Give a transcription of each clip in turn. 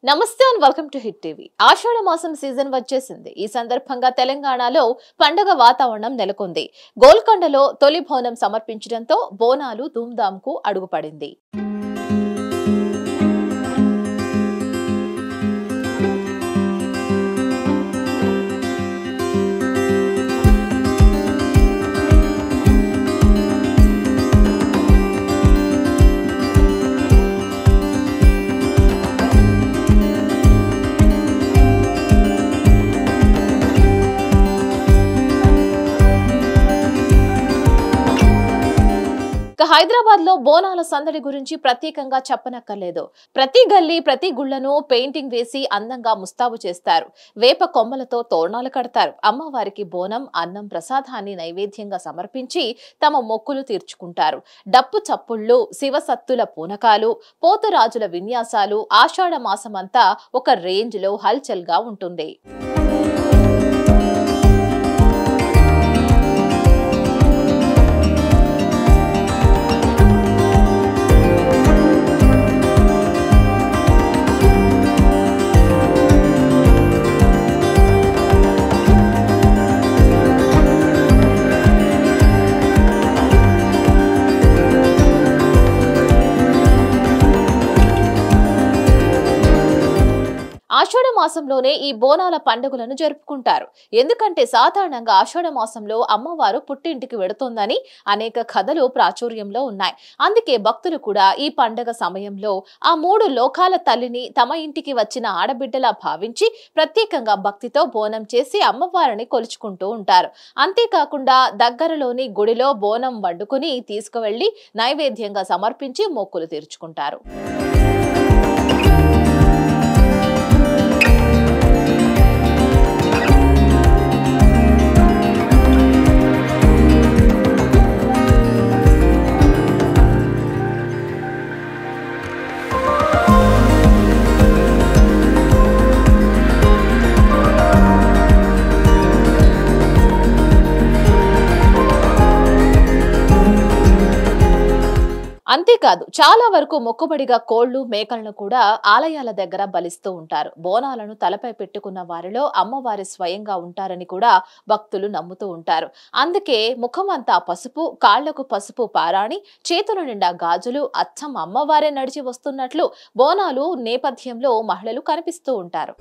నమస్తే and welcome to hit TV. ఆషాఢ మాసం సీజన్ వచ్చేసింది. ఈ సందర్భంగా తెలంగాణలో పండగ వాతావరణం నెలకొంది. గోల్కొండలో తొలి బోనం సమర్పించడంతో బోనాలు ధూమ్ధాంకు అడుగుపడింది. హైదరాబాద్ లో బోనాల సందడి గురించి ప్రత్యేకంగా చెప్పనక్కర్లేదు. ప్రతి గల్లీ ప్రతి గుళ్లను పెయింటింగ్ వేసి అందంగా ముస్తాబు చేస్తారు. వేప కొమ్మలతో తోరణాలు కడతారు. అమ్మవారికి బోనం అన్నం ప్రసాదాన్ని నైవేద్యంగా సమర్పించి తమ మొక్కులు తీర్చుకుంటారు. డప్పు చప్పుళ్లు, శివసత్తుల పూనకాలు, పోతురాజుల విన్యాసాలు ఆషాఢ మాసమంతా ఒక రేంజ్ లో హల్చల్ గా ఉంటుంది. ఆషాఢ మాసంలోనే ఈ బోనాల పండుగలను జరుపుకుంటారు. ఎందుకంటే సాధారణంగా ఆషాఢ మాసంలో అమ్మవారు పుట్టింటికి వెడుతోందని అనేక కథలు ప్రాచుర్యంలో ఉన్నాయి. అందుకే భక్తులు కూడా ఈ పండుగ సమయంలో ఆ మూడు లోకాల తల్లిని తమ ఇంటికి వచ్చిన ఆడబిడ్డలా భావించి ప్రత్యేకంగా భక్తితో బోనం చేసి అమ్మవారిని కొలుచుకుంటూ ఉంటారు. అంతేకాకుండా దగ్గరలోని గుడిలో బోనం వండుకుని తీసుకువెళ్లి నైవేద్యంగా సమర్పించి మొక్కులు తీర్చుకుంటారు. అంతేకాదు చాలా వరకు మొక్కుబడిగా కోళ్లు మేకలను కూడా ఆలయాల దగ్గర బలిస్తూ ఉంటారు. బోనాలను తలపై పెట్టుకున్న వారిలో అమ్మవారి స్వయంగా ఉంటారని కూడా భక్తులు నమ్ముతూ ఉంటారు. అందుకే ముఖమంతా పసుపు, కాళ్లకు పసుపు పారాణి, చేతుల నిండా గాజులు, అచ్చం అమ్మవారే నడిచి వస్తున్నట్లు బోనాలు నేపథ్యంలో మహిళలు కనిపిస్తూ ఉంటారు.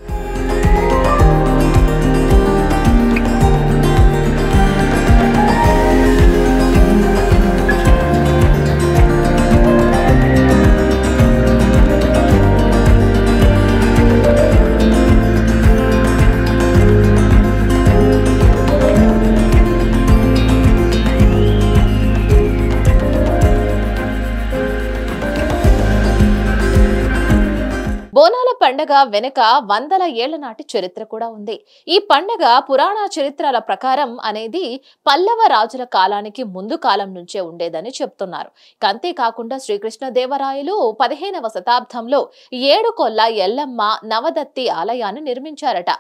బోనాల పండగ వెనుక వందల ఏళ్ల నాటి చరిత్ర కూడా ఉంది. ఈ పండగ పురాణ చరిత్రల ప్రకారం అనేది పల్లవ రాజుల కాలానికి ముందు కాలం నుంచే ఉండేదని చెప్తున్నారు. అంతేకాకుండా శ్రీకృష్ణదేవరాయలు 15వ శతాబ్దంలో 7 కొల్ల ఎల్లమ్మ నవదత్తి ఆలయాన్ని నిర్మించారట.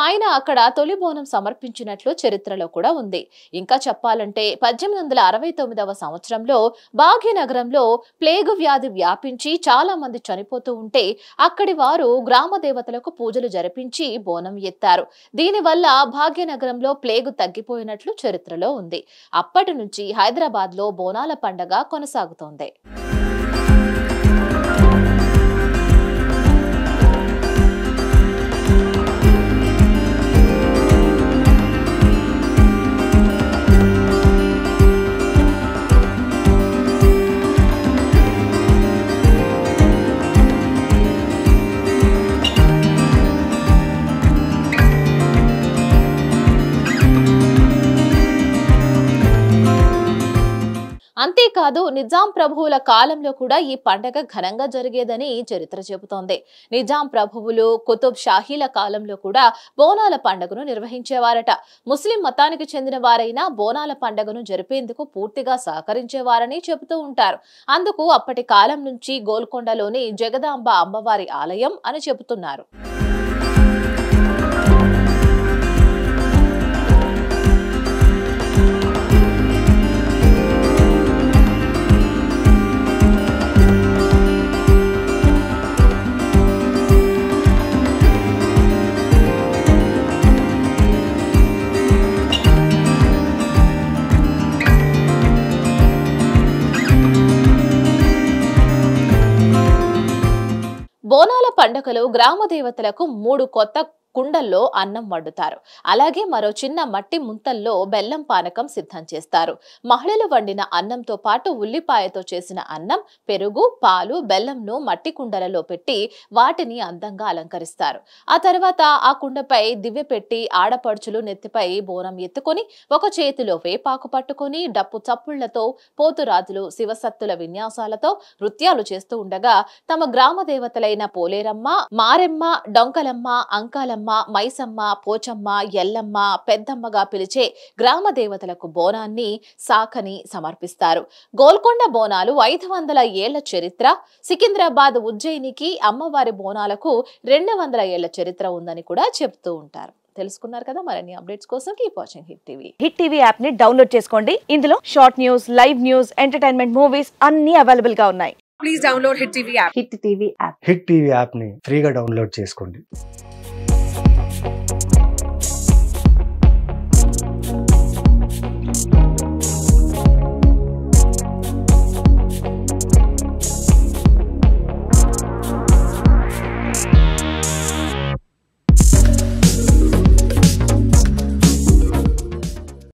ఆయన అక్కడ తొలి బోనం సమర్పించినట్లు చరిత్రలో కూడా ఉంది. ఇంకా చెప్పాలంటే 1869వ సంవత్సరంలో భాగ్యనగరంలో ప్లేగు వ్యాధి వ్యాపించి చాలా మంది చనిపోతూ ఉంటే అక్కడి వారు గ్రామ దేవతలకు పూజలు జరిపించి బోనం ఎత్తారు. దీనివల్ల భాగ్యనగరంలో ప్లేగు తగ్గిపోయినట్లు చరిత్రలో ఉంది. అప్పటి నుంచి హైదరాబాద్ లో బోనాల పండగ కొనసాగుతోంది. అంతేకాదు నిజాం ప్రభువుల కాలంలో కూడా ఈ పండగ ఘనంగా జరిగేదని చరిత్ర చెబుతోంది. నిజాం ప్రభువులు కుతుబ్ షాహీల కాలంలో కూడా బోనాల పండుగను నిర్వహించేవారట. ముస్లిం మతానికి చెందిన వారైనా బోనాల పండుగను జరిపేందుకు పూర్తిగా సహకరించేవారని చెబుతూ ఉంటారు. అందుకు అప్పటి కాలం నుంచి గోల్కొండలోని జగదాంబ అమ్మవారి ఆలయం అని చెబుతున్నారు. పండుగలో గ్రామ దేవతలకు 3 కొత్త కుండల్లో అన్నం వండుతారు. అలాగే మరో చిన్న మట్టి ముంతల్లో బెల్లం పానకం సిద్ధం చేస్తారు. మహిళలు వండిన అన్నంతో పాటు ఉల్లిపాయతో చేసిన అన్నం, పెరుగు, పాలు, బెల్లంను మట్టి కుండలలో పెట్టి వాటిని అందంగా అలంకరిస్తారు. ఆ తర్వాత ఆ కుండపై దివ్య పెట్టి ఆడపడుచులు నెత్తిపై బోనం ఎత్తుకొని ఒక చేతిలో వేపాకు పట్టుకొని డప్పు చప్పుళ్లతో పోతురాజులు శివసత్తుల విన్యాసాలతో నృత్యాలు చేస్తూ ఉండగా తమ గ్రామ దేవతలైన పోలేరమ్మ, మారెమ్మ, డొంకలమ్మ, అంకాలమ్మ, మైసమ్మ, పోచమ్మ, ఎల్లమ్మ, పెద్దమ్మగా పిలిచే గ్రామ దేవతలకు బోనాన్ని, సాకని సమర్పిస్తారు. గోల్కొండ బోనాలు 500 ఏళ్ల చరిత్ర. సికింద్రాబాద్, ఉజ్జయినికి అమ్మవారి బోనాలకు 200 ఏళ్ల చరిత్ర ఉందని కూడా చెప్తూ ఉంటారు. తెలుసుకున్నారు కదా. మరిన్ని అప్డేట్స్ కోసం keep watching hit TV. Hit TV app ని డౌన్లోడ్ చేసుకోండి. ఇందులో short news, live news, entertainment movies అన్ని అవైలబుల్ గా ఉన్నాయి. Please download Hit TV app. Hit TV app hit TV app ని ఫ్రీగా డౌన్లోడ్ చేసుకోండి.